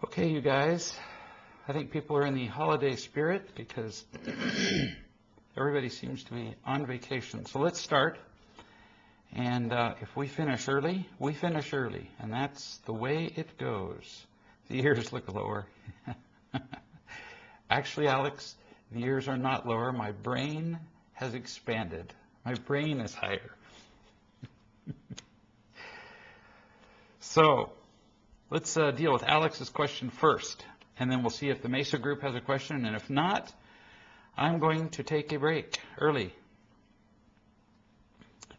Okay, you guys, I think people are in the holiday spirit because everybody seems to be on vacation. So let's start. And if we finish early, we finish early. And that's the way it goes. The ears look lower. Actually, Alex, the ears are not lower. My brain has expanded. My brain is higher. So let's deal with Alex's question first, and then we'll see if the Mesa group has a question, and if not, I'm going to take a break early.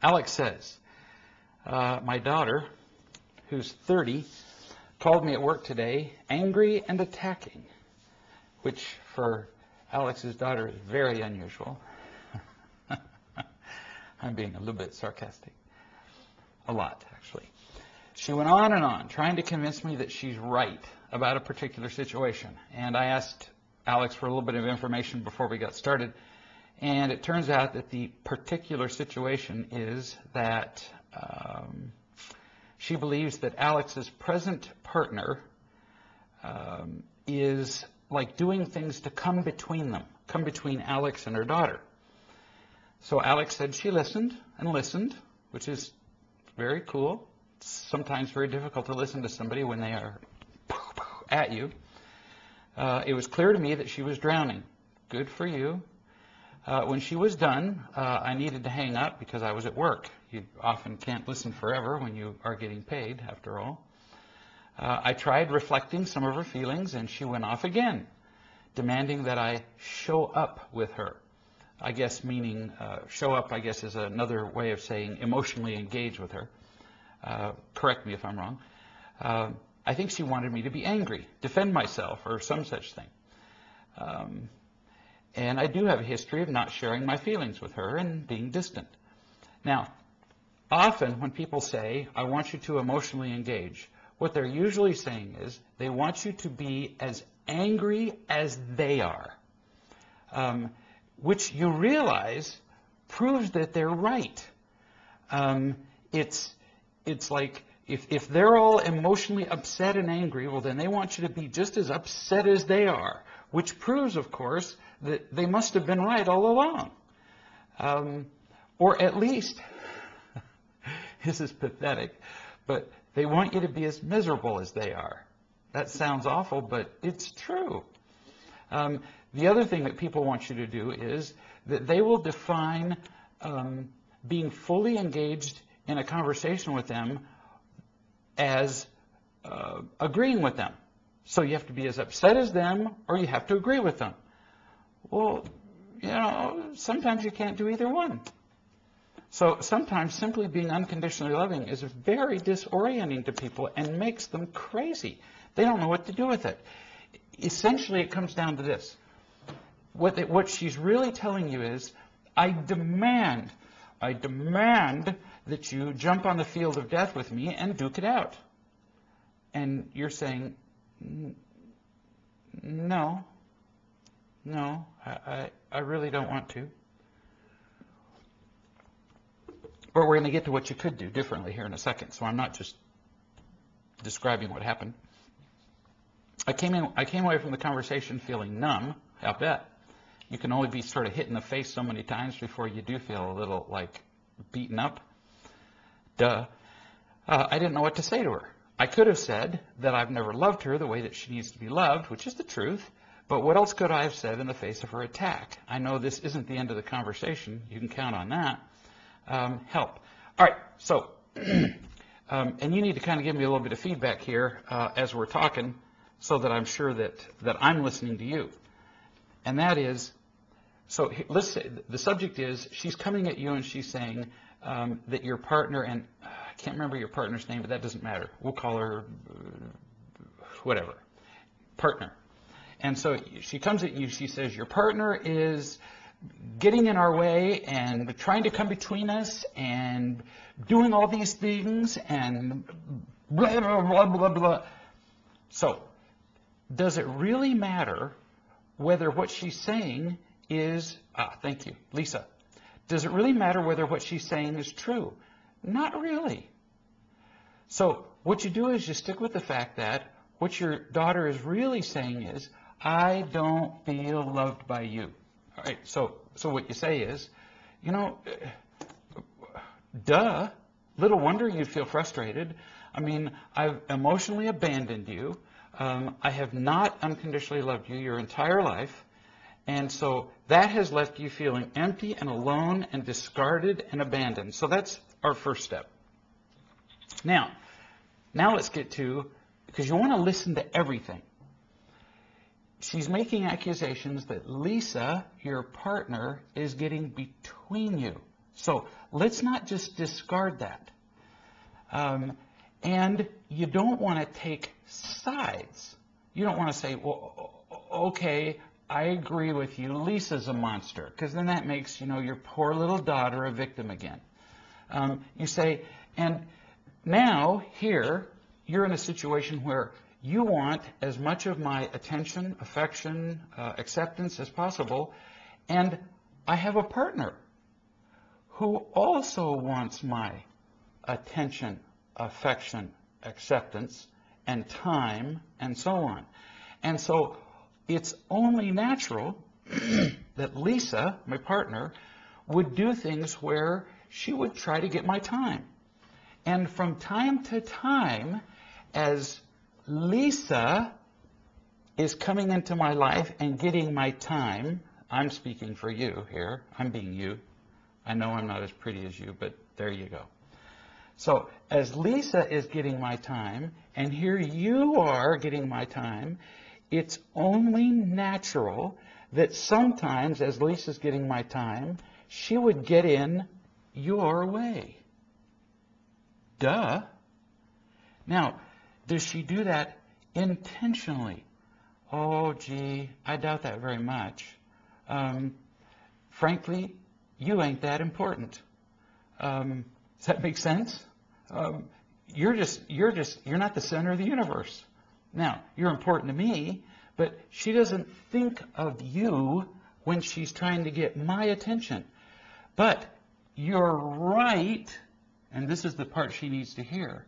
Alex says, my daughter, who's 30, called me at work today, angry and attacking, which for Alex's daughter is very unusual. I'm being a little bit sarcastic. A lot, actually. She went on and on, trying to convince me that she's right about a particular situation. And I asked Alex for a little bit of information before we got started. And it turns out that the particular situation is that she believes that Alex's present partner is like doing things to come between them, come between Alex and her daughter. So Alex said she listened and listened, which is very cool. It's sometimes very difficult to listen to somebody when they are at you. It was clear to me that she was drowning. Good for you. When she was done, I needed to hang up because I was at work. You often can't listen forever when you are getting paid, after all. I tried reflecting some of her feelings, and she went off again, demanding that I show up with her. I guess meaning show up, I guess, is another way of saying emotionally engage with her. Correct me if I'm wrong. I think she wanted me to be angry, defend myself, or some such thing. And I do have a history of not sharing my feelings with her and being distant. Now, often when people say, I want you to emotionally engage, what they're usually saying is they want you to be as angry as they are, which you realize proves that they're right. It's like if they're all emotionally upset and angry, well, then they want you to be just as upset as they are, which proves, of course, that they must have been right all along. Or at least, this is pathetic, but they want you to be as miserable as they are. That sounds awful, but it's true. The other thing that people want you to do is that they will define being fully engaged in a conversation with them as agreeing with them. So you have to be as upset as them, or you have to agree with them. Well, you know, sometimes you can't do either one. So sometimes simply being unconditionally loving is very disorienting to people and makes them crazy. They don't know what to do with it. Essentially, it comes down to this. What she's really telling you is, I demand that you jump on the field of death with me and duke it out. And you're saying, no, I really don't want to. But we're going to get to what you could do differently here in a second, so I'm not just describing what happened. I came away from the conversation feeling numb. I'll bet. You can only be sort of hit in the face so many times before you do feel a little, like, beaten up. Duh. I didn't know what to say to her. I could have said that I've never loved her the way that she needs to be loved, which is the truth, but what else could I have said in the face of her attack? I know this isn't the end of the conversation. You can count on that. Help. All right, so, and you need to kind of give me a little bit of feedback here as we're talking so that I'm sure that I'm listening to you. And that is, so let's say the subject is she's coming at you and she's saying that your partner, and I can't remember your partner's name, but that doesn't matter. We'll call her whatever, partner. And so she comes at you, she says, your partner is getting in our way and trying to come between us and doing all these things and blah, blah, blah, blah, blah. So does it really matter whether what she's saying is, thank you, Lisa. Does it really matter whether what she's saying is true? Not really. So what you do is you stick with the fact that what your daughter is really saying is, I don't feel loved by you. All right, so what you say is, you know, duh, little wonder you feel frustrated. I mean, I've emotionally abandoned you. I have not unconditionally loved you your entire life. And so that has left you feeling empty and alone and discarded and abandoned. So that's our first step. Now let's get to, because you want to listen to everything. She's making accusations that Lisa, your partner, is getting between you. So let's not just discard that. And you don't want to take sides. You don't want to say, well, okay, I agree with you, Lisa's a monster, because then that makes, your poor little daughter a victim again. You say, and now here, you're in a situation where you want as much of my attention, affection, acceptance as possible, and I have a partner who also wants my attention, affection, acceptance, and time, and so on. And so it's only natural that Lisa, my partner, would do things where she would try to get my time. And from time to time, as Lisa is coming into my life and getting my time, I'm speaking for you here, I'm being you. I know I'm not as pretty as you, but there you go. So as Lisa is getting my time, and here you are getting my time, it's only natural that sometimes as Lisa's getting my time, she would get in your way. Duh. Now, does she do that intentionally? Oh, gee, I doubt that very much. Frankly, you ain't that important. Does that make sense? You're not the center of the universe. Now, you're important to me, but she doesn't think of you when she's trying to get my attention. But you're right, and this is the part she needs to hear.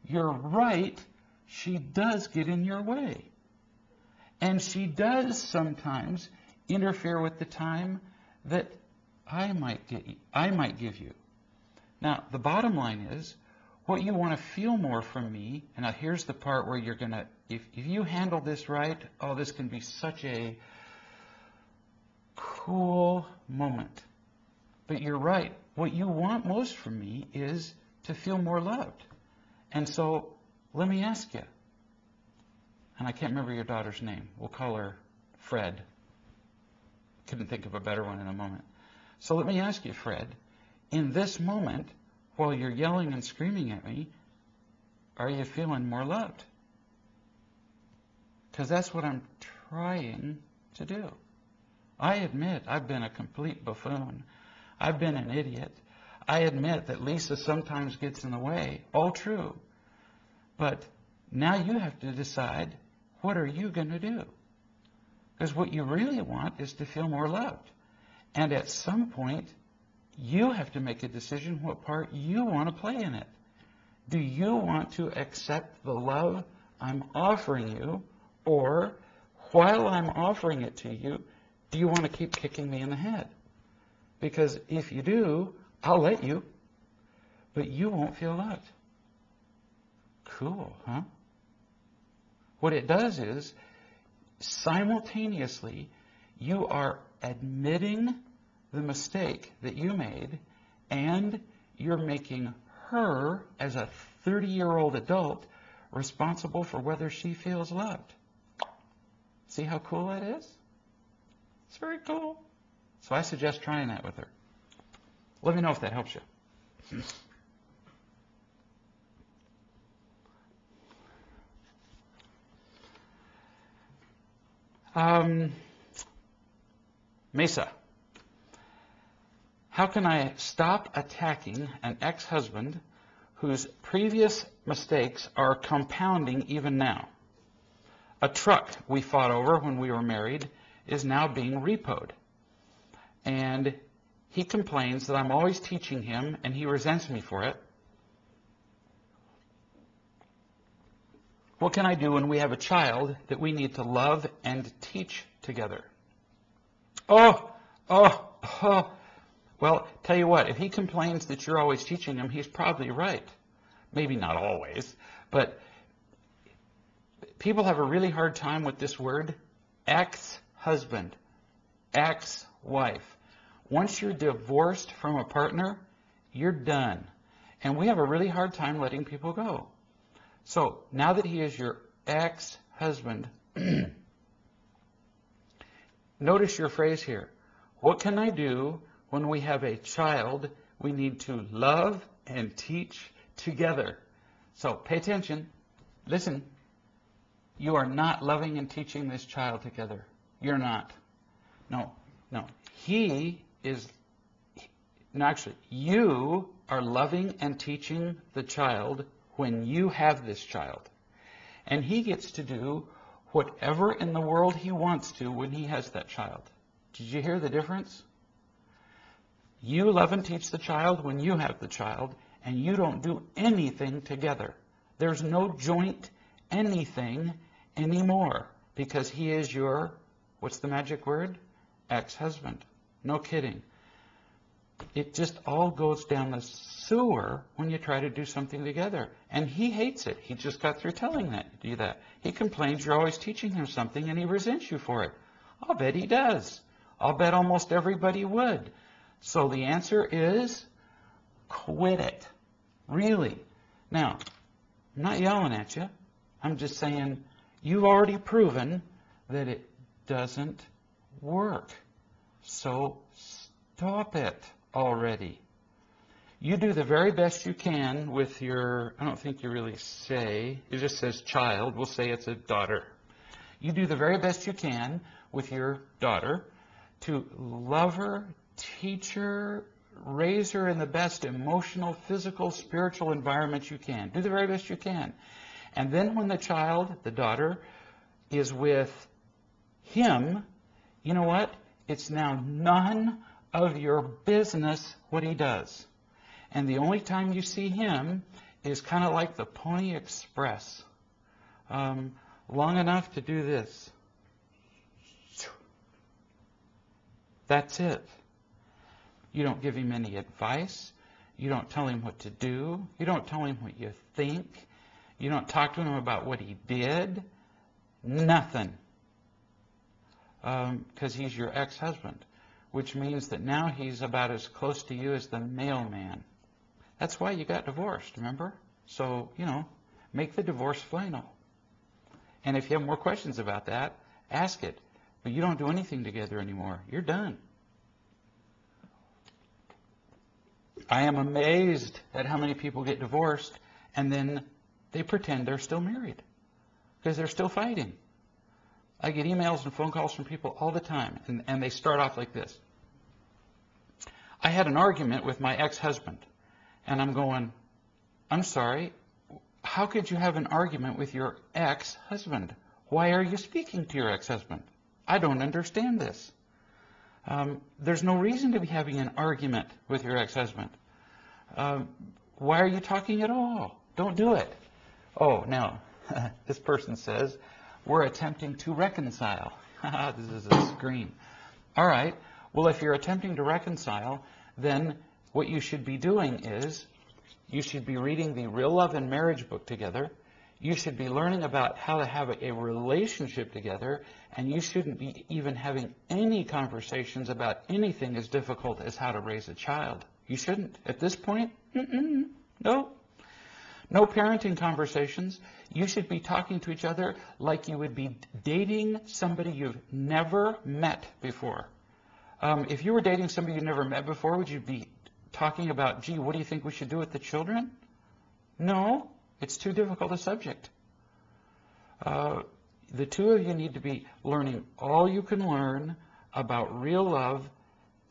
You're right, she does get in your way. And she does sometimes interfere with the time that I might give you. Now, the bottom line is, what you want to feel more from me, and now here's the part where you're going to, if you handle this right, oh, this can be such a cool moment. But you're right. What you want most from me is to feel more loved. And so, let me ask you, and I can't remember your daughter's name. We'll call her Fred. Couldn't think of a better one in a moment. So let me ask you, Fred, in this moment, while you're yelling and screaming at me, are you feeling more loved? Because that's what I'm trying to do. I admit I've been a complete buffoon. I've been an idiot. I admit that Lisa sometimes gets in the way. All true. But now you have to decide, what are you going to do? Because what you really want is to feel more loved. And at some point, you have to make a decision what part you want to play in it. Do you want to accept the love I'm offering you, or while I'm offering it to you, do you want to keep kicking me in the head? Because if you do, I'll let you, but you won't feel loved. Cool, huh? What it does is, simultaneously, you are admitting the mistake that you made, and you're making her, as a 30-year-old adult, responsible for whether she feels loved. See how cool that is? It's very cool. So I suggest trying that with her. Let me know if that helps you. Mesa. How can I stop attacking an ex-husband whose previous mistakes are compounding even now? A truck we fought over when we were married is now being repoed. And he complains that I'm always teaching him and he resents me for it. What can I do when we have a child that we need to love and teach together? Oh. Well, tell you what, if he complains that you're always teaching him, he's probably right. Maybe not always, but people have a really hard time with this word, ex-husband, ex-wife. Once you're divorced from a partner, you're done. And we have a really hard time letting people go. So now that he is your ex-husband, notice your phrase here. What can I do when we have a child we need to love and teach together? So pay attention. Listen. You are not loving and teaching this child together. You're not. No. Actually, you are loving and teaching the child when you have this child. And he gets to do whatever in the world he wants to when he has that child. Did you hear the difference? You love and teach the child when you have the child, and you don't do anything together. There's no joint anything anymore because he is your, what's the magic word? Ex-husband. No kidding. It just all goes down the sewer when you try to do something together. And he hates it. He just got through telling you that. He complains you're always teaching him something and he resents you for it. I'll bet he does. I'll bet almost everybody would. So the answer is quit it. Really. Now, I'm not yelling at you. I'm just saying you've already proven that it doesn't work. So stop it already. You do the very best you can with your, I don't think you really say, it just says child. We'll say it's a daughter. You do the very best you can with your daughter to love her, teach her, raise her in the best emotional, physical, spiritual environment you can. Do the very best you can. And then when the child, the daughter, is with him, you know what? It's now none of your business what he does. And the only time you see him is kind of like the Pony Express. Long enough to do this. That's it. You don't give him any advice. You don't tell him what to do. You don't tell him what you think. You don't talk to him about what he did. Nothing. Because he's your ex-husband, which means that now he's about as close to you as the mailman. That's why you got divorced, remember? So, make the divorce final. And if you have more questions about that, ask it. But you don't do anything together anymore. You're done. I am amazed at how many people get divorced and then they pretend they're still married because they're still fighting. I get emails and phone calls from people all the time, and they start off like this. I had an argument with my ex-husband, and I'm going, I'm sorry, how could you have an argument with your ex-husband? Why are you speaking to your ex-husband? I don't understand this. There's no reason to be having an argument with your ex-husband. Why are you talking at all? Don't do it. Oh, now, this person says, we're attempting to reconcile. This is a screen. All right. Well, if you're attempting to reconcile, then what you should be doing is you should be reading the Real Love and Marriage book together. You should be learning about how to have a relationship together, and you shouldn't be even having any conversations about anything as difficult as how to raise a child. You shouldn't. At this point, no. No parenting conversations. You should be talking to each other like you would be dating somebody you've never met before. If you were dating somebody you've never met before, would you be talking about, gee, what do you think we should do with the children? No, it's too difficult a subject. The two of you need to be learning all you can learn about real love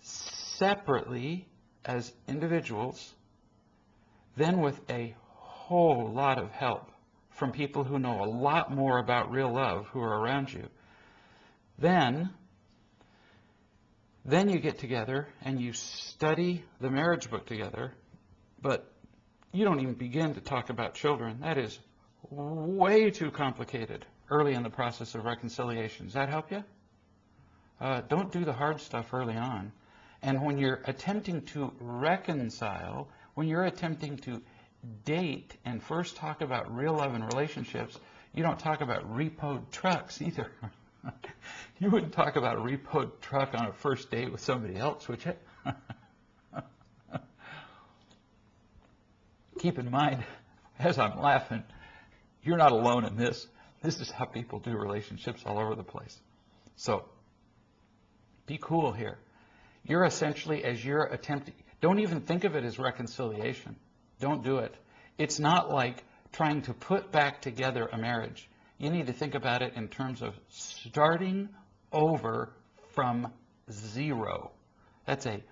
separately as individuals, then with a whole lot of help from people who know a lot more about real love who are around you. Then you get together and you study the marriage book together, but you don't even begin to talk about children. That is way too complicated early in the process of reconciliation. Does that help you? Don't do the hard stuff early on. And when you're attempting to reconcile, when you're attempting to date and first talk about real love and relationships, you don't talk about repoed trucks either. You wouldn't talk about a repoed truck on a first date with somebody else, would you? Keep in mind, as I'm laughing, you're not alone in this. This is how people do relationships all over the place. So, be cool here. You're essentially, as you're attempting, don't even think of it as reconciliation. Don't do it. It's not like trying to put back together a marriage. You need to think about it in terms of starting over from zero. That's a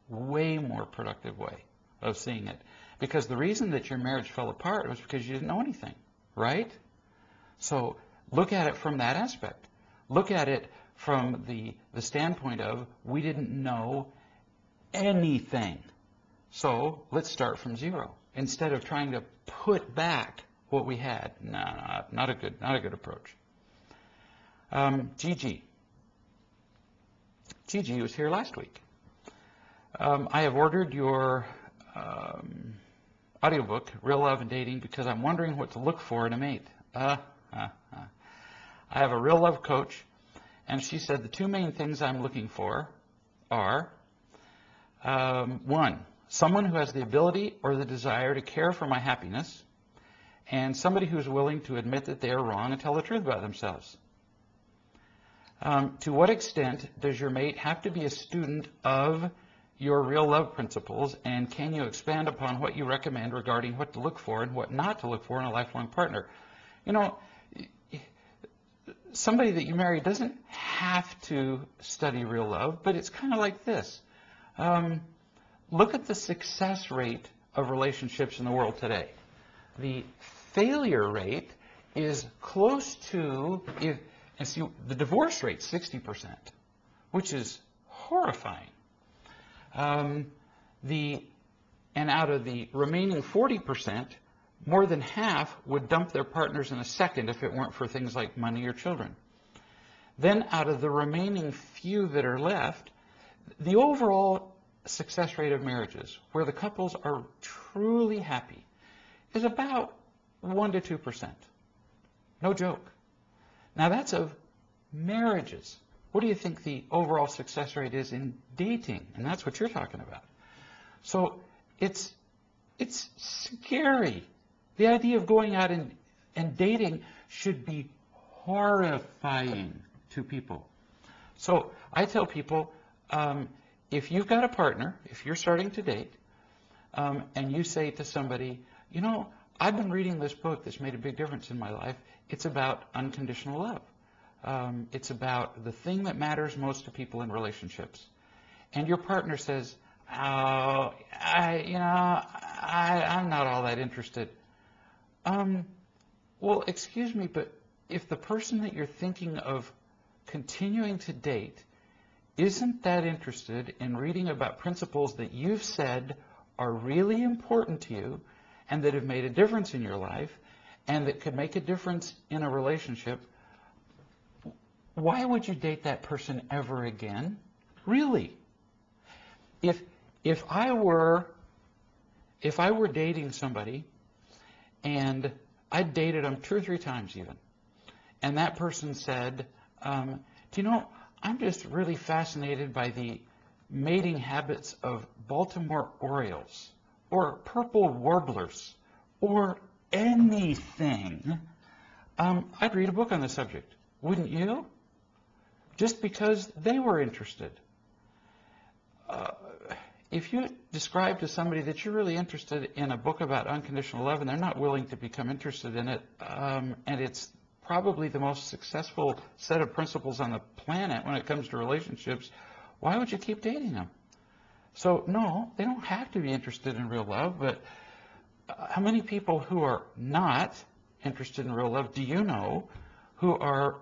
way more productive way of seeing it. Because the reason that your marriage fell apart was because you didn't know anything, right? So look at it from that aspect. Look at it from the standpoint of we didn't know anything. So let's start from zero instead of trying to put back what we had. No, not a good approach. Gigi was here last week. I have ordered your audiobook, Real Love and Dating, because I'm wondering what to look for in a mate. I have a real love coach, and she said the two main things I'm looking for are, one, someone who has the ability or the desire to care for my happiness, and somebody who's willing to admit that they are wrong and tell the truth about themselves. To what extent does your mate have to be a student of your real love principles, and can you expand upon what you recommend regarding what to look for and what not to look for in a lifelong partner? You know, somebody that you marry doesn't have to study real love, but it's kind of like this. Look at the success rate of relationships in the world today. The failure rate is close to, and see, the divorce rate, 60%, which is horrifying. And out of the remaining 40%, more than half would dump their partners in a second if it weren't for things like money or children. Then out of the remaining few that are left, the overall success rate of marriages, where the couples are truly happy, is about 1 to 2%. No joke. Now that's of marriages. What do you think the overall success rate is in dating? And that's what you're talking about. So it's scary. The idea of going out and dating should be horrifying to people. So I tell people, if you've got a partner, if you're starting to date, and you say to somebody, you know, I've been reading this book that's made a big difference in my life. It's about unconditional love. It's about the thing that matters most to people in relationships. And your partner says, oh, I'm not all that interested. Well, excuse me, but if the person that you're thinking of continuing to date isn't that interested in reading about principles that you've said are really important to you and that have made a difference in your life and that could make a difference in a relationship, why would you date that person ever again? Really? If I were dating somebody and I'd dated them 2 or 3 times even, and that person said, do you know, I'm just really fascinated by the mating habits of Baltimore Orioles or purple warblers or anything, I'd read a book on the subject. Wouldn't you? Just because they were interested. If you describe to somebody that you're really interested in a book about unconditional love and they're not willing to become interested in it, and it's probably the most successful set of principles on the planet when it comes to relationships, why would you keep dating them? So no, they don't have to be interested in real love, but how many people who are not interested in real love do you know who are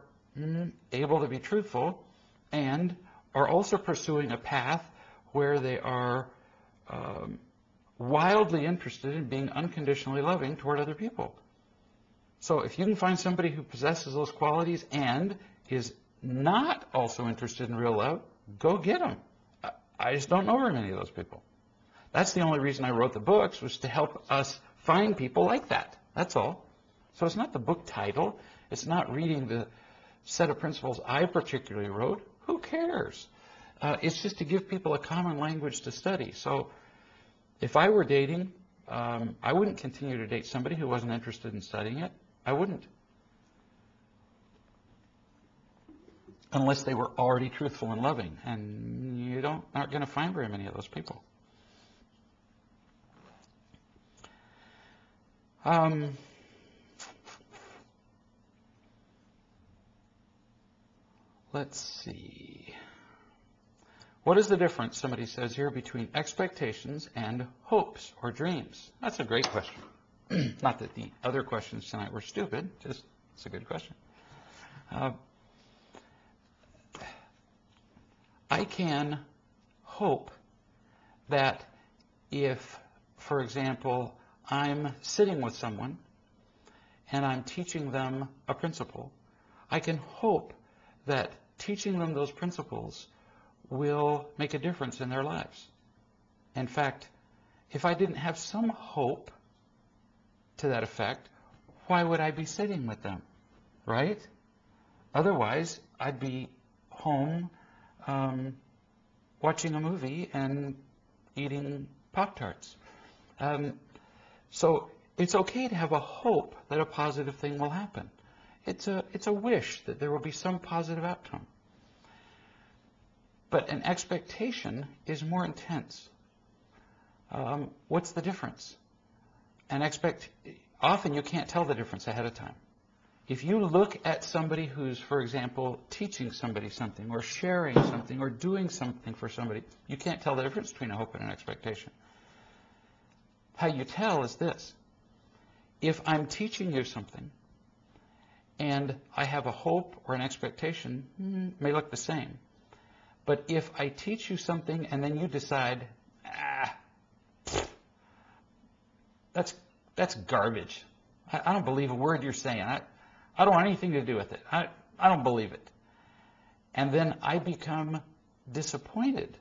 able to be truthful and are also pursuing a path where they are wildly interested in being unconditionally loving toward other people? So if you can find somebody who possesses those qualities and is not also interested in real love, go get them. I just don't know very many of those people. That's the only reason I wrote the books, was to help us find people like that. That's all. So it's not the book title. It's not reading the set of principles I particularly wrote. Who cares? It's just to give people a common language to study. So if I were dating, I wouldn't continue to date somebody who wasn't interested in studying it. I wouldn't. Unless they were already truthful and loving. And you aren't going to find very many of those people. Let's see. What is the difference, somebody says here, between expectations and hopes or dreams? That's a great question. Not that the other questions tonight were stupid, just it's a good question. I can hope that if, for example, I'm sitting with someone and I'm teaching them a principle, I can hope that teaching them those principles will make a difference in their lives. In fact, if I didn't have some hope to that effect, why would I be sitting with them, right? Otherwise, I'd be home watching a movie and eating Pop-Tarts. So it's okay to have a hope that a positive thing will happen. It's a wish that there will be some positive outcome. But an expectation is more intense. What's the difference? Often you can't tell the difference ahead of time. If you look at somebody who's, for example, teaching somebody something or sharing something or doing something for somebody, you can't tell the difference between a hope and an expectation. How you tell is this. If I'm teaching you something and I have a hope or an expectation, may look the same. But if I teach you something and then you decide, that's garbage. I don't believe a word you're saying. I don't want anything to do with it. I don't believe it. And then I become disappointed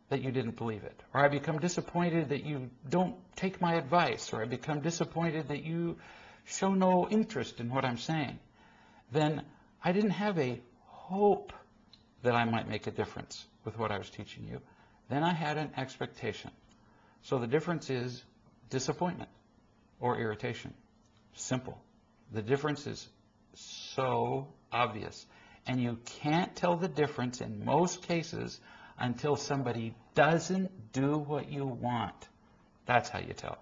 that you didn't believe it. Or I become disappointed that you don't take my advice. Or I become disappointed that you show no interest in what I'm saying. Then I didn't have a hope that I might make a difference with what I was teaching you. Then I had an expectation. So the difference is disappointment or irritation. Simple. The difference is so obvious. And you can't tell the difference in most cases until somebody doesn't do what you want. That's how you tell.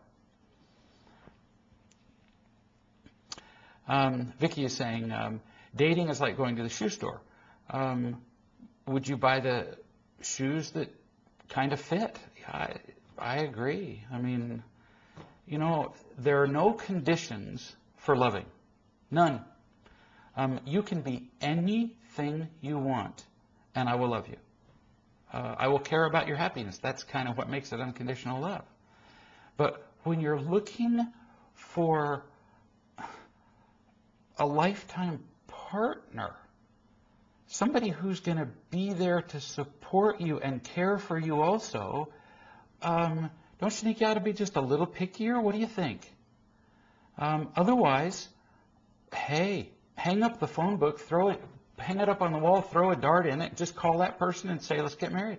Vicky is saying, dating is like going to the shoe store. Would you buy the shoes that kind of fit? I agree. I mean, you know, there are no conditions for loving. None. You can be anything you want, and I will love you. I will care about your happiness. That's kind of what makes it unconditional love. But when you're looking for a lifetime partner, somebody who's going to be there to support you and care for you also, don't you think you ought to be just a little pickier? What do you think? Otherwise, hey, hang up the phone book, hang it up on the wall, throw a dart in it, just call that person and say, let's get married.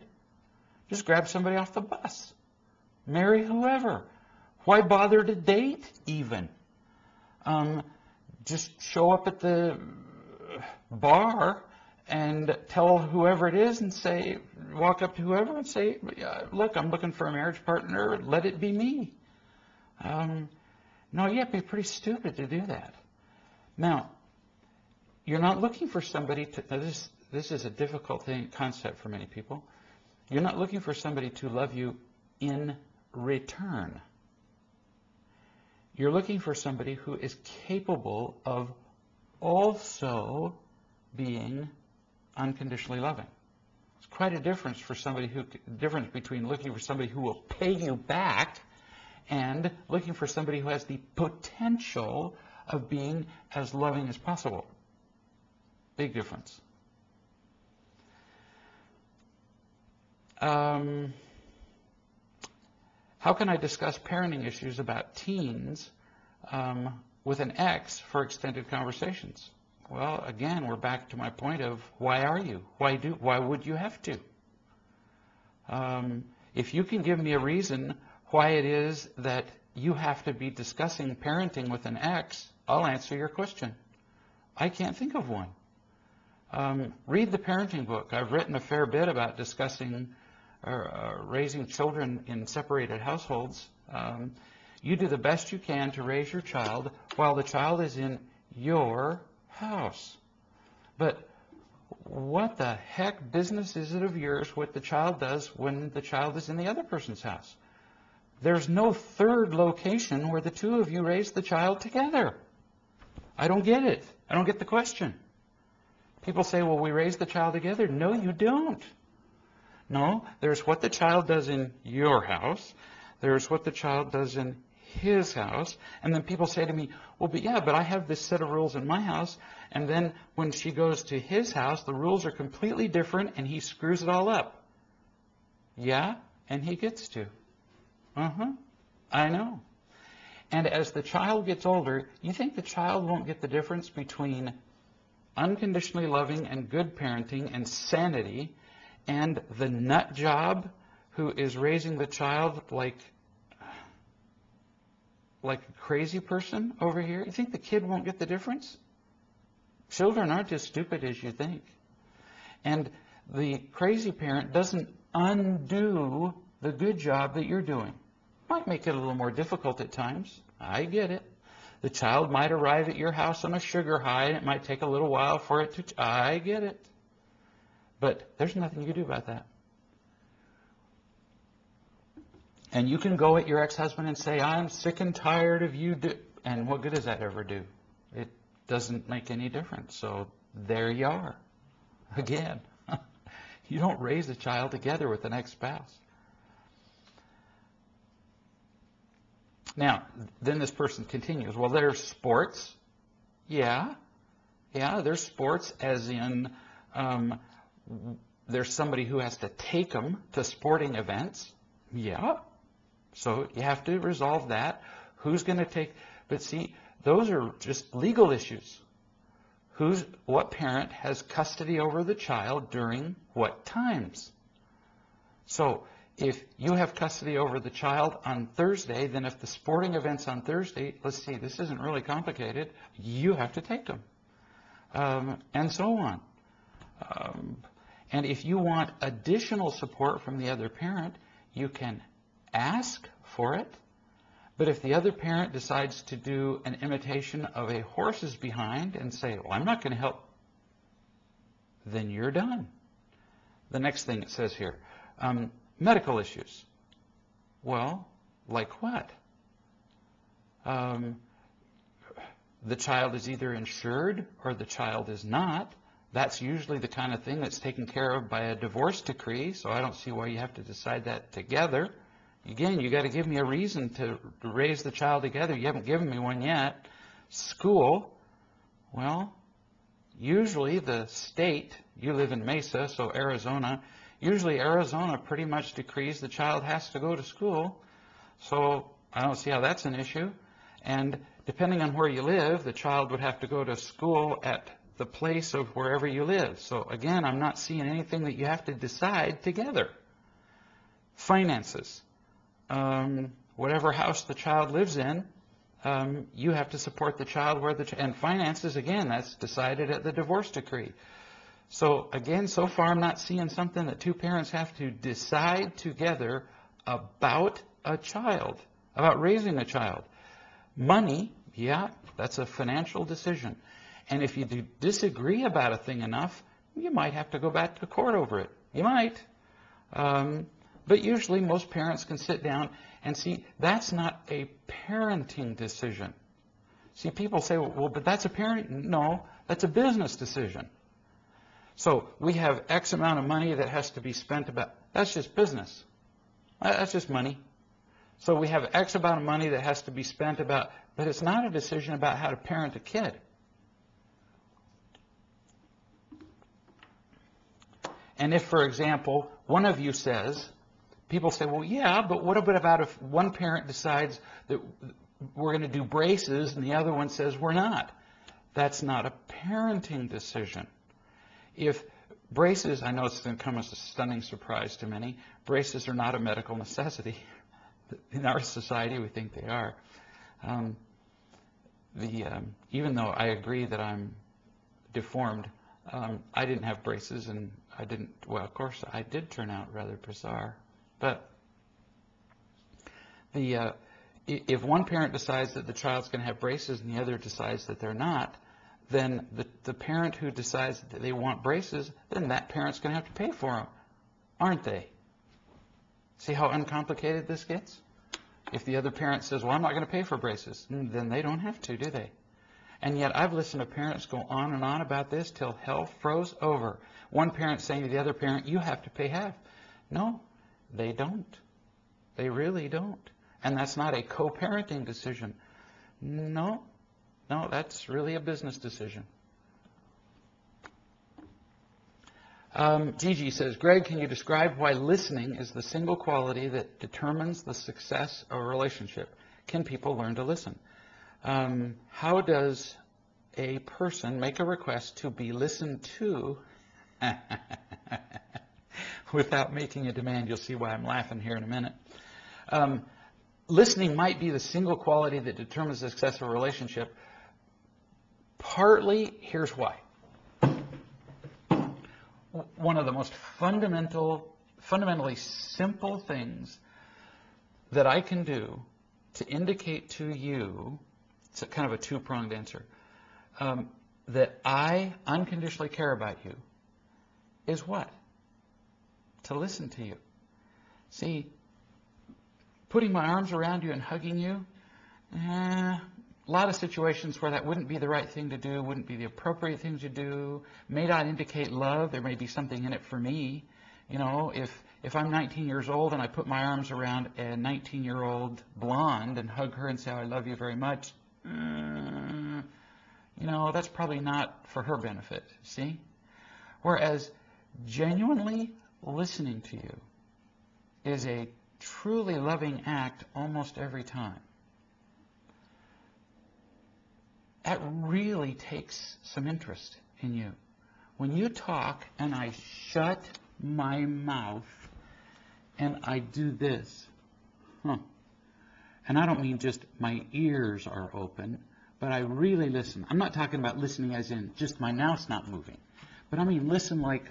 Just grab somebody off the bus. Marry whoever. Why bother to date even? Just show up at the bar and tell whoever it is and say, walk up to whoever and say, look, I'm looking for a marriage partner. Let it be me. No, you'd be pretty stupid to do that. Now, you're not looking for somebody to, now this is a difficult concept for many people. You're not looking for somebody to love you in return. You're looking for somebody who is capable of also being unconditionally loving. It's quite a difference between looking for somebody who will pay you back and looking for somebody who has the potential of being as loving as possible. Big difference. How can I discuss parenting issues about teens with an ex for extended conversations? Well, again, we're back to my point of why are you? Why would you have to? If you can give me a reason why it is that you have to be discussing parenting with an ex, I'll answer your question. I can't think of one. Read the parenting book. I've written a fair bit about discussing raising children in separated households. You do the best you can to raise your child while the child is in your house. But what the heck business is it of yours what the child does when the child is in the other person's house? There's no third location where the two of you raise the child together. I don't get it. I don't get the question. People say, well, we raise the child together. No, you don't. No, there's what the child does in your house. There's what the child does in his house. And then people say to me, well, but I have this set of rules in my house. And then when she goes to his house, the rules are completely different and he screws it all up. Yeah, and he gets to. I know. And as the child gets older, you think the child won't get the difference between unconditionally loving and good parenting and sanity and the nut job who is raising the child like a crazy person over here? You think the kid won't get the difference? Children aren't as stupid as you think. And the crazy parent doesn't undo the good job that you're doing. Might make it a little more difficult at times. I get it. The child might arrive at your house on a sugar high, and it might take a little while for it to... I get it. But there's nothing you can do about that. And you can go at your ex-husband and say, I'm sick and tired of you. And what good does that ever do? It doesn't make any difference. So there you are. Again, you don't raise a child together with an ex-spouse. Now, then this person continues, well, there's sports. Yeah, there's sports as in there's somebody who has to take them to sporting events. Yeah, so you have to resolve that. Who's going to take, but see, those are just legal issues. What parent has custody over the child during what times? So if you have custody over the child on Thursday, then if the sporting event's on Thursday, let's see, this isn't really complicated, you have to take them. And so on. And if you want additional support from the other parent, you can ask for it. But if the other parent decides to do an imitation of a horse's behind and say, well, I'm not going to help, then you're done. The next thing it says here, medical issues. Well, like what? The child is either insured or the child is not. That's usually the kind of thing that's taken care of by a divorce decree, so I don't see why you have to decide that together. Again, you got to give me a reason to raise the child together. You haven't given me one yet. School, well, usually the state, you live in Mesa, so Arizona, usually Arizona pretty much decrees the child has to go to school. So I don't see how that's an issue. And depending on where you live, the child would have to go to school at the place of wherever you live. So again, I'm not seeing anything that you have to decide together. Finances. Whatever house the child lives in, you have to support the child where and finances, again, that's decided at the divorce decree. So again, so far I'm not seeing something that two parents have to decide together about a child, about raising a child. Money, yeah, that's a financial decision. And if you disagree about a thing enough, you might have to go back to court over it. You might. But usually most parents can sit down and see, that's not a parenting decision. See, people say, well, but that's a parenting. No, that's a business decision. So we have X amount of money that has to be spent about, that's just business. That's just money. So we have X amount of money that has to be spent about but it's not a decision about how to parent a kid. And if, for example, one of you says, people say, well, yeah, but what about if one parent decides that we're going to do braces and the other one says we're not? That's not a parenting decision. If braces, I know it's going to come as a stunning surprise to many, braces are not a medical necessity. In our society, we think they are. Even though I agree that I'm deformed, I didn't have braces, and I didn't, well, of course, I did turn out rather bizarre. But if one parent decides that the child's going to have braces and the other decides that they're not, then the parent who decides that they want braces, then that parent's going to have to pay for them, aren't they? See how uncomplicated this gets? If the other parent says, well, I'm not going to pay for braces, then they don't have to, do they? And yet I've listened to parents go on and on about this till hell froze over. One parent saying to the other parent, you have to pay half. No, they don't. They really don't. And that's not a co-parenting decision. No, that's really a business decision. Gigi says, Greg, can you describe why listening is the single quality that determines the success of a relationship? Can people learn to listen? How does a person make a request to be listened to without making a demand? You'll see why I'm laughing here in a minute. Listening might be the single quality that determines the success of a relationship. Partly, here's why. One of the most fundamentally simple things that I can do to indicate to you, it's kind of a two-pronged answer, that I unconditionally care about you is what? To listen to you. See, putting my arms around you and hugging you, a lot of situations where that wouldn't be the right thing to do, wouldn't be the appropriate thing to do, may not indicate love. There may be something in it for me. You know, if I'm 19 years old and I put my arms around a 19-year-old blonde and hug her and say, I love you very much, you know, that's probably not for her benefit, see? Whereas genuinely listening to you is a truly loving act almost every time. That really takes some interest in you. When you talk and I shut my mouth and I do this, and I don't mean just my ears are open, but I really listen. I'm not talking about listening as in just my mouth's not moving, but I mean listen like,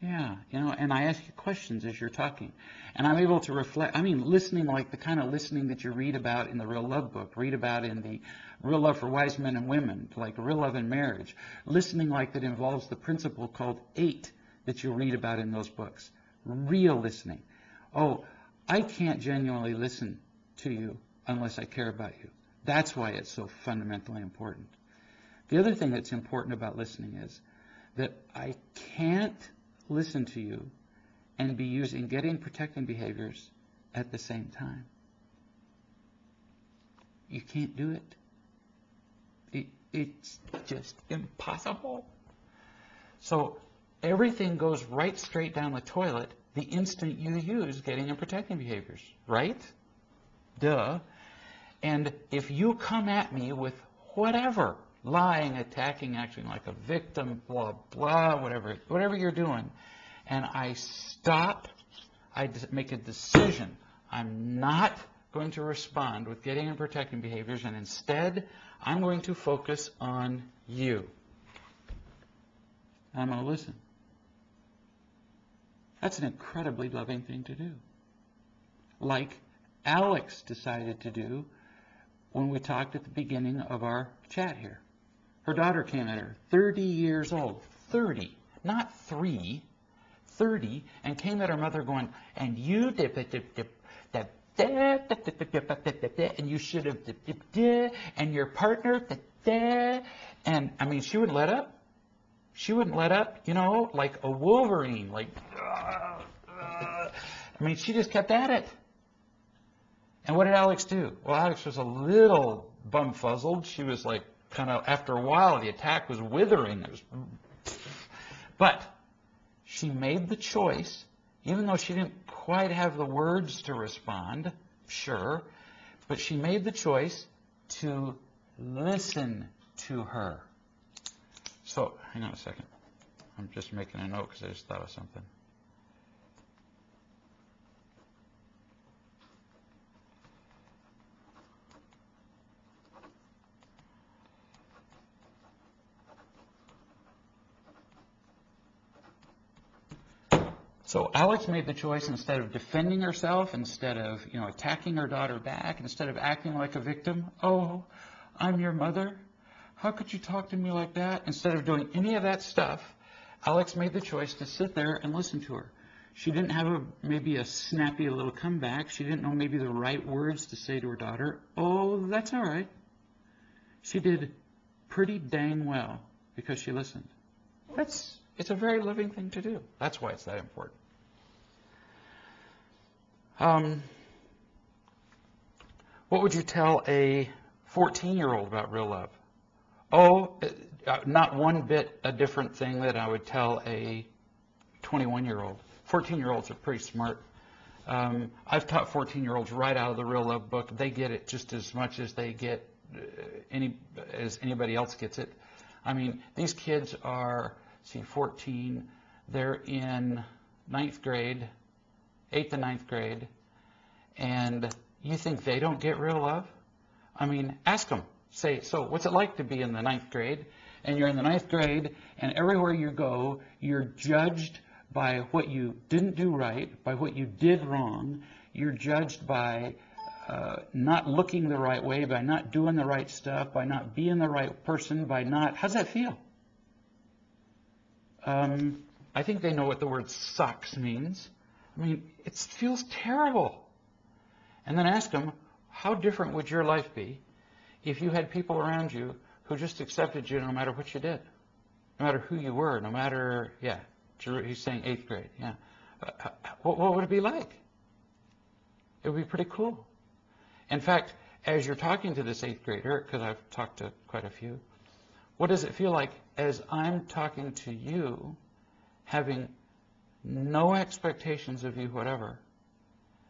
yeah, you know, and I ask you questions as you're talking. And I'm able to reflect. I mean listening like the kind of listening that you read about in the Real Love book, read about in the Real Love for Wise Men and Women, like Real Love in Marriage. Listening like that involves the principle called 8 that you read about in those books. Real listening. Oh, I can't genuinely listen to you unless I care about you. That's why it's so fundamentally important. The other thing that's important about listening is that I can't listen to you and be using getting protecting behaviors at the same time. You can't do it. It's just impossible. So everything goes right straight down the toilet the instant you use getting and protecting behaviors, right? Duh. And if you come at me with whatever, lying, attacking, acting like a victim, blah, blah, whatever you're doing, and I stop, I make a decision, I'm not going to respond with getting and protecting behaviors, and instead, I'm going to focus on you. I'm going to listen. That's an incredibly loving thing to do. Like Alex decided to do when we talked at the beginning of our chat here. Her daughter came at her, 30 years old, 30, not 3, 30, and came at her mother going, and you dip, and you should have, and your partner, and I mean, she wouldn't let up. She wouldn't let up, you know, like a Wolverine, like, I mean, she just kept at it. And what did Alex do? Well, Alex was a little bumfuzzled. She was like, kind of, after a while, the attack was withering. It was, but she made the choice, even though she didn't quite have the words to respond, sure, but she made the choice to listen to her. So, hang on a second. I'm just making a note because I just thought of something. So Alex made the choice, instead of defending herself, instead of, attacking her daughter back, instead of acting like a victim. Oh, I'm your mother. How could you talk to me like that? Instead of doing any of that stuff, Alex made the choice to sit there and listen to her. She didn't have maybe a snappy little comeback. She didn't know maybe the right words to say to her daughter. Oh, that's all right. She did pretty dang well because she listened. It's a very loving thing to do. That's why it's that important. What would you tell a 14-year-old about real love? Oh, not one bit a different thing that I would tell a 21-year-old. 14-year-olds are pretty smart. I've taught 14-year-olds right out of the Real Love book. They get it just as much as they get as anybody else gets it. I mean, these kids are, 14, they're in 9th grade, 8th and 9th grade, and you think they don't get real love? I mean, ask them. Say, so what's it like to be in the 9th grade? And you're in the 9th grade, and everywhere you go, you're judged by what you didn't do right, by what you did wrong. You're judged by not looking the right way, by not doing the right stuff, by not being the right person, by not... How's that feel? I think they know what the word sucks means. I mean, it feels terrible. And then ask them, how different would your life be if you had people around you who just accepted you no matter what you did, no matter who you were, no matter, he's saying 8th grade, what would it be like? It would be pretty cool. In fact, as you're talking to this 8th grader, because I've talked to quite a few, what does it feel like as I'm talking to you, having no expectations of you, whatever,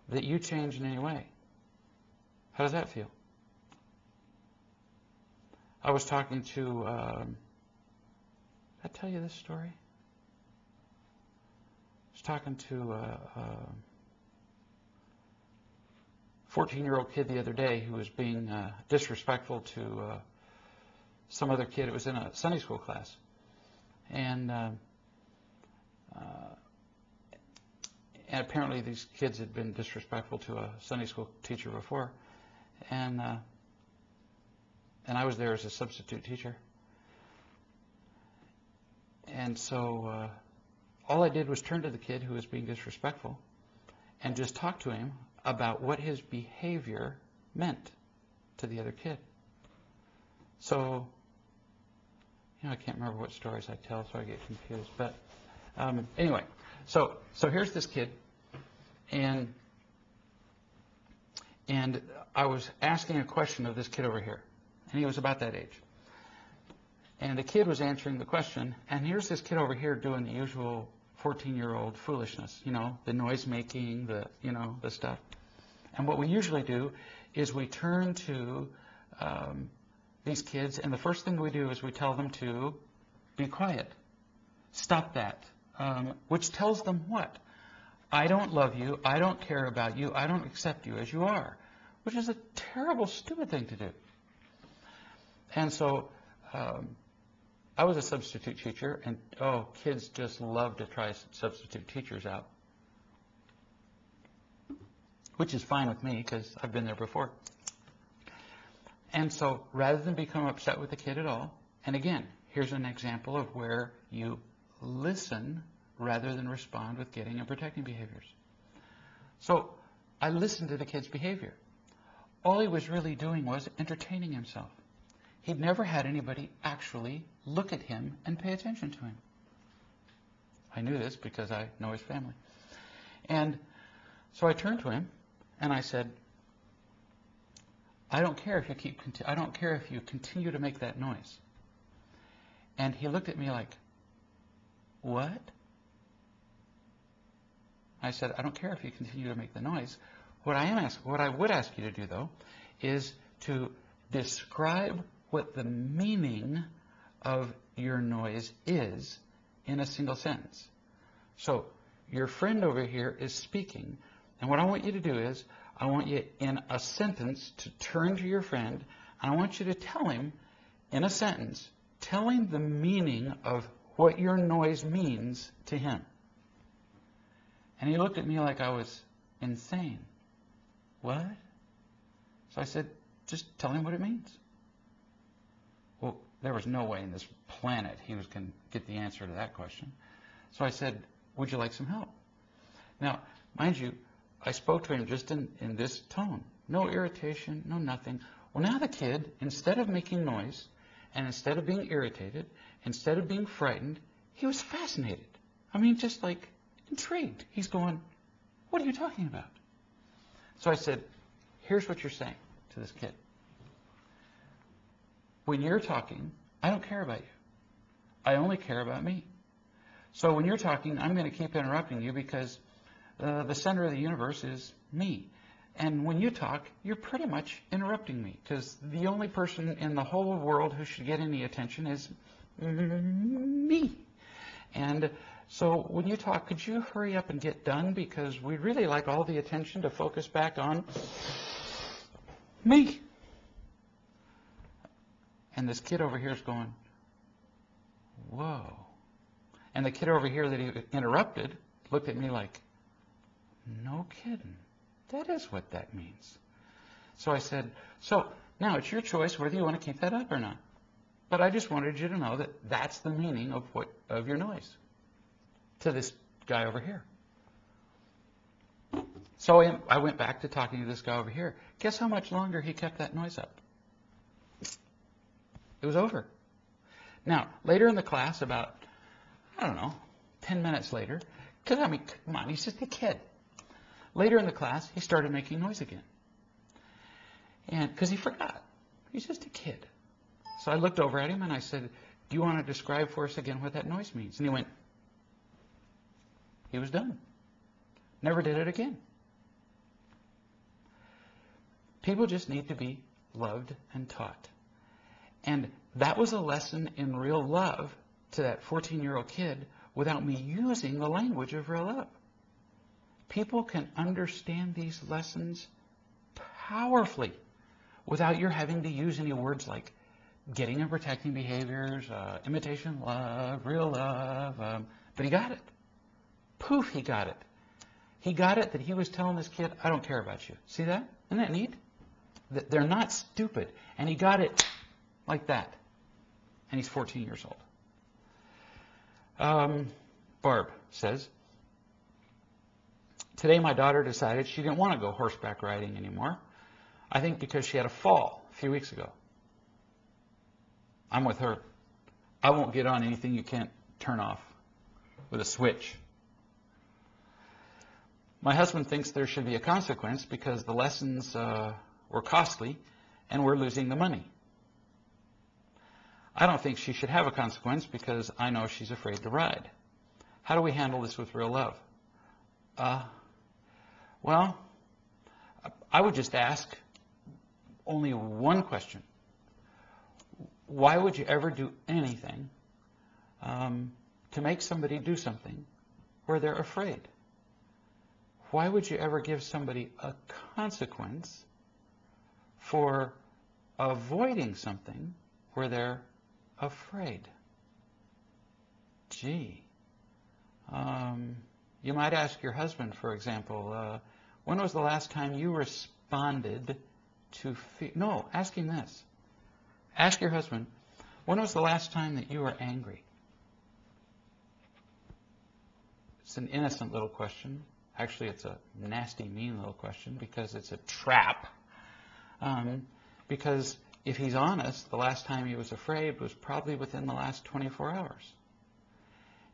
that you change in any way? How does that feel? I was talking to, did I tell you this story? I was talking to a 14-year-old kid the other day who was being disrespectful to some other kid. It was in a Sunday school class. And apparently these kids had been disrespectful to a Sunday school teacher before. And I was there as a substitute teacher. And so all I did was turn to the kid who was being disrespectful and just talk to him about what his behavior meant to the other kid. So, I can't remember what stories I tell, so I get confused. But anyway, so here's this kid, and I was asking a question of this kid over here, and he was about that age. And the kid was answering the question, and here's this kid over here doing the usual 14-year-old foolishness, the noise making, the stuff. And what we usually do is we turn to these kids, and the first thing we do is we tell them to be quiet. Stop that. Which tells them what? I don't love you, I don't care about you, I don't accept you as you are. Which is a terrible, stupid thing to do. And so I was a substitute teacher, and kids just love to try substitute teachers out. Which is fine with me, because I've been there before. And so rather than become upset with the kid at all, and again, here's an example of where you listen rather than respond with getting and protecting behaviors. So I listened to the kid's behavior. All he was really doing was entertaining himself. He'd never had anybody actually look at him and pay attention to him. I knew this because I know his family. And so I turned to him and I said, I don't care if you I don't care if you continue to make that noise. And he looked at me like, what? I said, I don't care if you continue to make the noise. What I would ask you to do, though, is to describe what the meaning of your noise is in a single sentence. So your friend over here is speaking, and what I want you to do is, I want you in a sentence to turn to your friend, and I want you to tell him in a sentence, telling the meaning of what your noise means to him. And he looked at me like I was insane. What? So I said, just tell him what it means. Well, there was no way in this planet he was going to get the answer to that question. So I said, would you like some help? Now, mind you, I spoke to him just in this tone. No irritation, no nothing. Well, now the kid, instead of making noise, and instead of being irritated, instead of being frightened, he was fascinated. I mean, just like intrigued. He's going, what are you talking about? So I said, here's what you're saying to this kid. When you're talking, I don't care about you. I only care about me. So when you're talking, I'm going to keep interrupting you because the center of the universe is me. And when you talk, you're pretty much interrupting me because the only person in the whole world who should get any attention is me. And so when you talk, could you hurry up and get done because we'd really like all the attention to focus back on me. And this kid over here is going, whoa. And the kid over here that he interrupted looked at me like, no kidding. That is what that means. So I said, so now it's your choice whether you want to keep that up or not. But I just wanted you to know that that's the meaning of your noise to this guy over here. So I went back to talking to this guy over here. Guess how much longer he kept that noise up? It was over. Now, later in the class, about, I don't know, 10 minutes later, because, I mean, come on, he's just a kid. Later in the class, he started making noise again. And because he forgot. He's just a kid. So I looked over at him and I said, do you want to describe for us again what that noise means? And he went, he was done. Never did it again. People just need to be loved and taught. And that was a lesson in real love to that 14-year-old kid without me using the language of real love. People can understand these lessons powerfully without your having to use any words like getting and protecting behaviors, imitation love, real love. But he got it. Poof, he got it. He got it that he was telling this kid, I don't care about you. See that? Isn't that neat? They're not stupid. And he got it like that. And he's 14 years old. Barb says, today my daughter decided she didn't want to go horseback riding anymore. I think because she had a fall a few weeks ago. I'm with her. I won't get on anything you can't turn off with a switch. My husband thinks there should be a consequence because the lessons were costly and we're losing the money. I don't think she should have a consequence because I know she's afraid to ride. How do we handle this with real love? Well, I would just ask only one question. Why would you ever do anything to make somebody do something where they're afraid? Why would you ever give somebody a consequence for avoiding something where they're afraid? Gee. You might ask your husband, for example, when was the last time you responded to fear? No, ask him this. Ask your husband, when was the last time that you were angry? It's an innocent little question. Actually, it's a nasty, mean little question because it's a trap. Because if he's honest, the last time he was afraid was probably within the last 24 hours.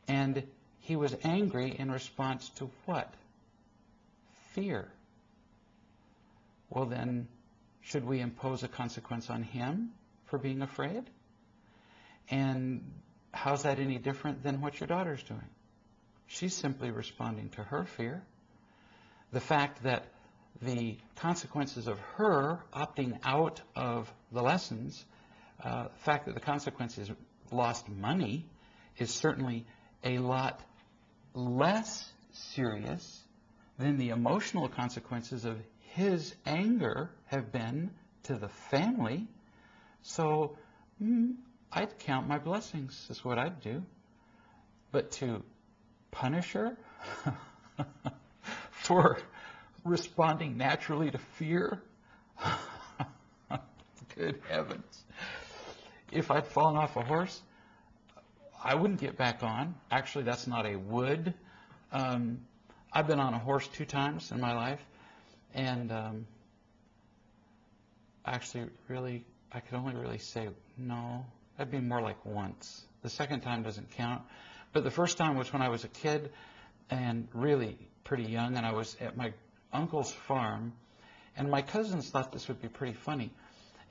And he was angry in response to what? Fear. Well then, Should we impose a consequence on him for being afraid? And how's that any different than what your daughter's doing? She's simply responding to her fear. The fact that the consequences of her opting out of the lessons, the fact that the consequence is lost money, is certainly a lot less serious than the emotional consequences of his anger have been to the family. So I'd count my blessings, is what I'd do. But to punish her for responding naturally to fear, good heavens. If I'd fallen off a horse, I wouldn't get back on. Actually, that's not a would. I've been on a horse 2 times in my life, and actually, really, I could only really say no. That'd be more like once. The second time doesn't count. But the first time was when I was a kid and really pretty young, and I was at my uncle's farm, and my cousins thought this would be pretty funny.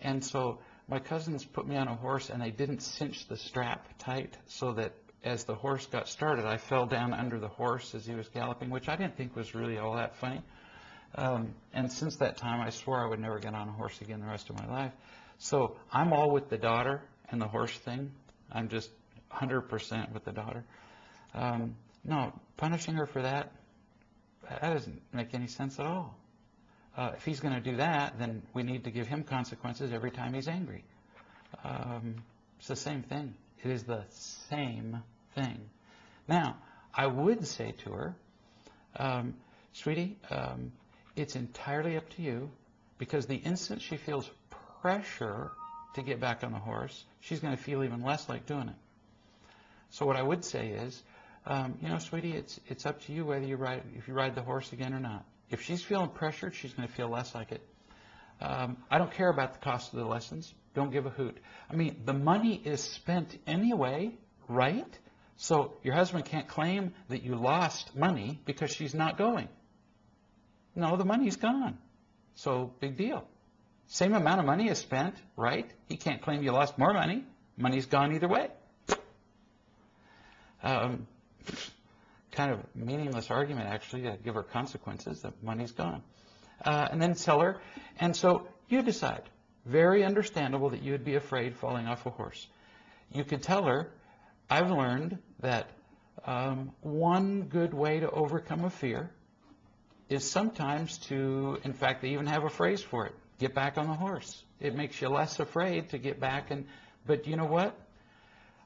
And so my cousins put me on a horse, and they didn't cinch the strap tight, so that as the horse got started, I fell down under the horse as he was galloping, which I didn't think was really all that funny. And since that time, I swore I would never get on a horse again the rest of my life. So I'm all with the daughter and the horse thing. I'm just 100% with the daughter. No, punishing her for that, that doesn't make any sense at all. If he's going to do that, then we need to give him consequences every time he's angry. It's the same thing. It is the same thing. Now, I would say to her, sweetie, it's entirely up to you, because the instant she feels pressure to get back on the horse, she's going to feel even less like doing it. So what I would say is, sweetie, it's up to you whether if you ride the horse again or not. If she's feeling pressured, she's going to feel less like it. I don't care about the cost of the lessons. Don't give a hoot. I mean, the money is spent anyway, right? So your husband can't claim that you lost money because she's not going. No, the money's gone. So big deal. Same amount of money is spent, right? He can't claim you lost more money. Money's gone either way. Kind of meaningless argument, actually, to give her consequences. The money's gone. And then tell her. And so you decide. Very understandable that you would be afraid falling off a horse. You could tell her, I've learned that one good way to overcome a fear is sometimes to, in fact, they even have a phrase for it, get back on the horse. It makes you less afraid to get back. But you know what?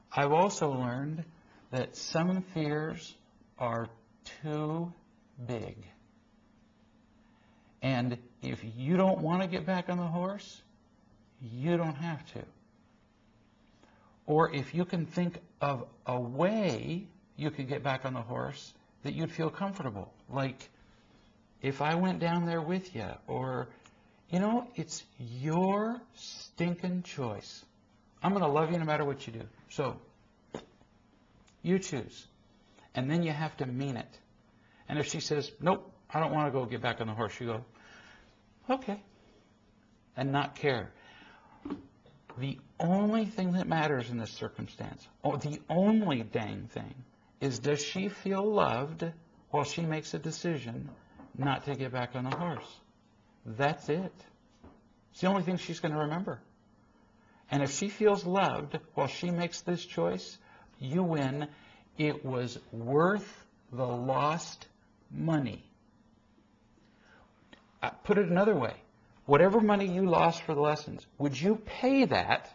I've also learned that some fears are too big. And if you don't want to get back on the horse, you don't have to. Or if you can think of a way you could get back on the horse that you'd feel comfortable, like if I went down there with you, or, it's your stinking choice. I'm going to love you no matter what you do. So you choose. And then you have to mean it. And if she says, nope, I don't want to go get back on the horse, you go, okay, and not care. The only thing that matters in this circumstance, or the only dang thing, is does she feel loved while she makes a decision not to get back on the horse? That's it. It's the only thing she's going to remember. And if she feels loved while she makes this choice, you win. It was worth the lost money. Put it another way. Whatever money you lost for the lessons, would you pay that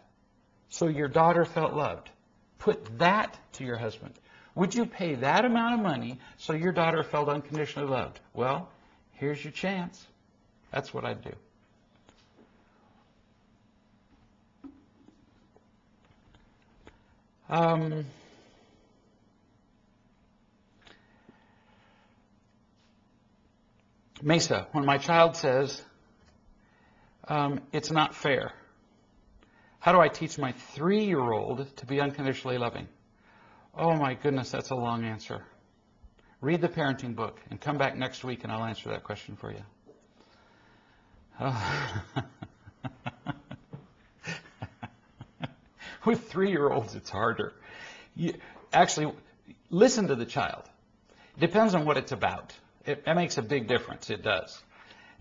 so your daughter felt loved? Put that to your husband. Would you pay that amount of money so your daughter felt unconditionally loved? Well, here's your chance. That's what I'd do. Mesa, when my child says, it's not fair, how do I teach my 3-year-old to be unconditionally loving? Oh my goodness, that's a long answer. Read the parenting book and come back next week and I'll answer that question for you. With 3-year-olds, it's harder. Actually, listen to the child. It depends on what it's about. That makes a big difference. It does.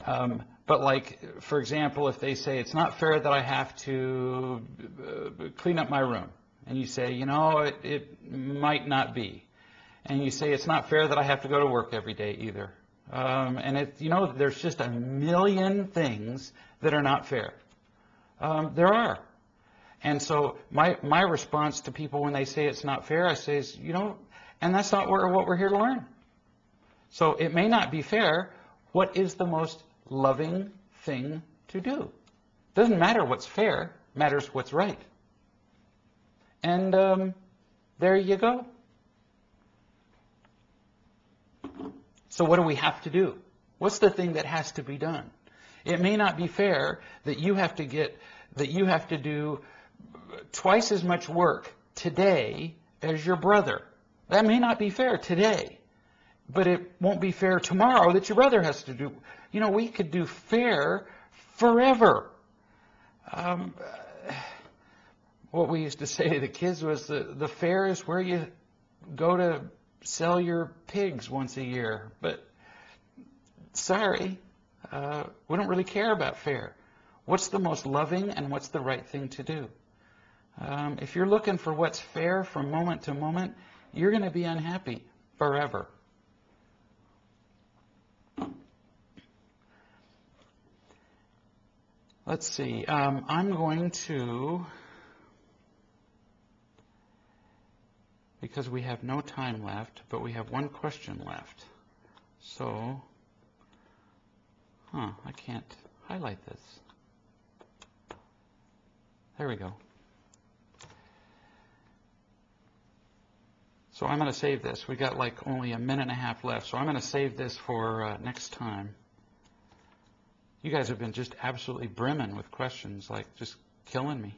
But like, for example, if they say, it's not fair that I have to clean up my room. And you say, it might not be. And you say, it's not fair that I have to go to work every day either. And there's just a million things that are not fair. There are. And so my response to people when they say it's not fair, I say, and that's not what we're here to learn. So it may not be fair. What is the most loving thing to do? Doesn't matter what's fair, matters what's right. And there you go. So what do we have to do? What's the thing that has to be done? It may not be fair that you have to do twice as much work today as your brother. That may not be fair today, but it won't be fair tomorrow that your brother has to do. We could do fair forever. What we used to say to the kids was the fair is where you go to sell your pigs once a year. But sorry, we don't really care about fair. What's the most loving and what's the right thing to do? If you're looking for what's fair from moment to moment, you're going to be unhappy forever. Let's see. I'm going to, because we have no time left, but we have one question left. So, I can't highlight this. There we go. So I'm going to save this. We got like only a minute and a half left, so I'm going to save this for next time. You guys have been just absolutely brimming with questions, like just killing me.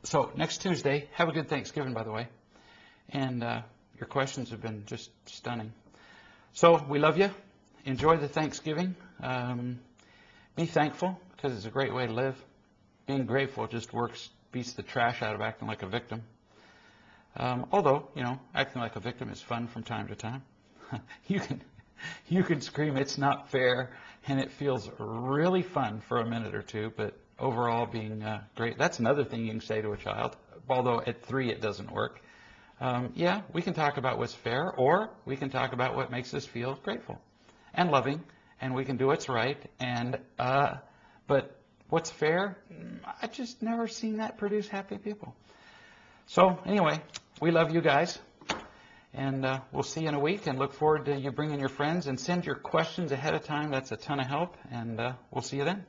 So next Tuesday, have a good Thanksgiving, by the way. And your questions have been just stunning. So we love you. Enjoy the Thanksgiving. Be thankful, because it's a great way to live. Being grateful just beats the trash out of acting like a victim. Although, acting like a victim is fun from time to time. You can scream, it's not fair, and it feels really fun for a minute or two, but overall being great. That's another thing you can say to a child, although at 3 it doesn't work. We can talk about what's fair, or we can talk about what makes us feel grateful and loving, and we can do what's right. And but what's fair, I just never seen that produce happy people. So anyway, we love you guys, and we'll see you in a week, and look forward to you bringing your friends, and send your questions ahead of time. That's a ton of help, and we'll see you then.